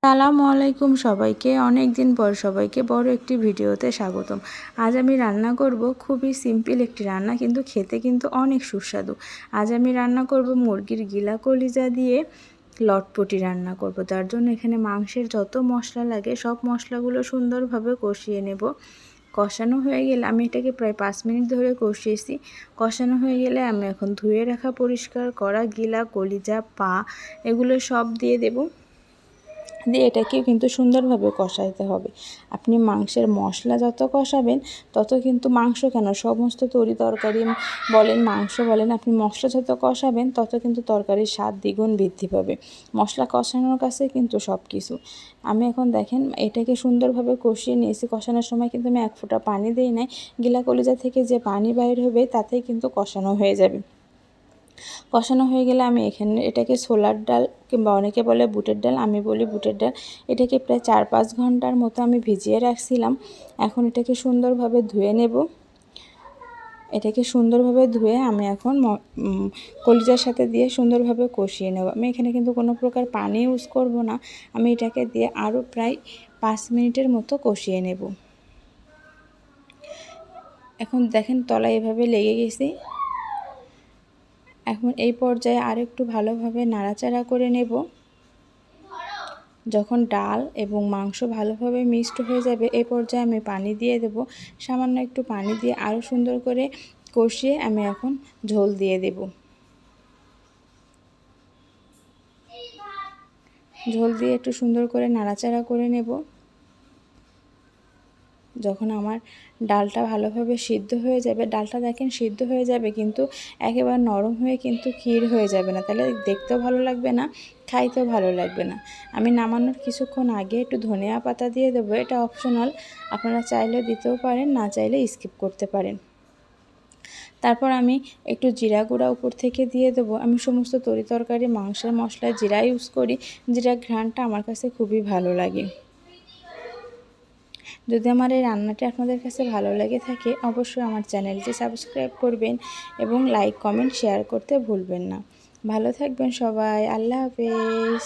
আসসালামু আলাইকুম সবাইকে, অনেক দিন পর সবাইকে বড় একটি ভিডিওতে স্বাগতম। আজ আমি রান্না করব খুবই সিম্পল একটি রান্না, কিন্তু খেতে কিন্তু অনেক সুস্বাদু। আজ আমি রান্না করব মুরগির গিলা কলিজা দিয়ে লটপটি রান্না করব। তার জন্য এখানে মাংসের যত মশলা লাগে সব মশলাগুলো সুন্দরভাবে কষিয়ে নেব। কষানো হয়ে গেলে আমি এটাকে প্রায় 5 মিনিট ধরে কষিয়েছি। কষানো হয়ে গেলে আমি এখন ধুয়ে রাখা পরিষ্কার করা গিলা কলিজা পা এগুলো সব দিয়ে দেব। দিয়ে এটাকেও কিন্তু সুন্দরভাবে কষাইতে হবে। আপনি মাংসের মশলা যত কষাবেন তত কিন্তু মাংস কেন সমস্ত তরকারি বলেন মাংস বলেন, আপনি মশলা যত কষাবেন তত কিন্তু তরকারির স্বাদ দ্বিগুণ বৃদ্ধি পাবে। মশলা কষানোর কাছে কিন্তু সব কিছু। আমি এখন দেখেন এটাকে সুন্দরভাবে কষিয়ে নিয়েছি। কষানোর সময় কিন্তু আমি এক ফোঁটা পানি দিই নাই। গিলা কলিজা থেকে যে পানি বাইর হবে তাতেই কিন্তু কষানো হয়ে যাবে। কষানো হয়ে গেলে আমি এটাকে ছোলার ডাল কিংবা অনেকে বলে বুটের ডাল, আমি বলি বুটের ডাল, এটাকে প্রায় 4-5 ঘন্টার মতো আমি ভিজিয়ে রাখছিলাম। এখন এটাকে সুন্দরভাবে ধুয়ে নেব। এটাকে সুন্দরভাবে ধুয়ে আমি এখন কলিজার সাথে দিয়ে সুন্দরভাবে কষিয়ে নেব। আমি এখানে কিন্তু কোনো প্রকার পানি ইউজ করব না। আমি এটাকে দিয়ে আরও প্রায় 5 মিনিটের মতো কষিয়ে নেব। এখন দেখেন তলায় এভাবে লেগে গেছে। এখন এই পর্যায়ে আরেকটু ভালোভাবে নাড়াচাড়া করে নেব। যখন ডাল এবং মাংস ভালোভাবে মিক্সড হয়ে যাবে এই পর্যায়ে আমি পানি দিয়ে দেব। সামান্য একটু পানি দিয়ে আরও সুন্দর করে কষিয়ে আমি এখন ঝোল দিয়ে দেব। ঝোল দিয়ে একটু সুন্দর করে নাড়াচাড়া করে নেব। যখন আমার ডালটা ভালোভাবে সিদ্ধ হয়ে যাবে, ডালটা দেখেন সিদ্ধ হয়ে যাবে কিন্তু একেবারে নরম হয়ে কিন্তু ক্ষীর হয়ে যাবে না, তাহলে দেখতেও ভালো লাগবে না, খাইতেও ভালো লাগবে না। আমি নামানোর কিছুক্ষণ আগে একটু ধনিয়া পাতা দিয়ে দেবো। এটা অপশনাল, আপনারা চাইলে দিতেও পারেন, না চাইলে স্কিপ করতে পারেন। তারপর আমি একটু জিরা গুঁড়া উপর থেকে দিয়ে দেবো। আমি সমস্ত তরকারি মাংসের মশলায় জিরা ইউজ করি। জিরা ঘ্রাণটা আমার কাছে খুবই ভালো লাগে। যদি আমার এই রান্নাটি আপনাদের কাছে ভালো লেগে থাকে অবশ্যই আমার চ্যানেলটি সাবস্ক্রাইব করবেন এবং লাইক কমেন্ট শেয়ার করতে ভুলবেন না। ভালো থাকবেন সবাই, আল্লাহ হাফেজ।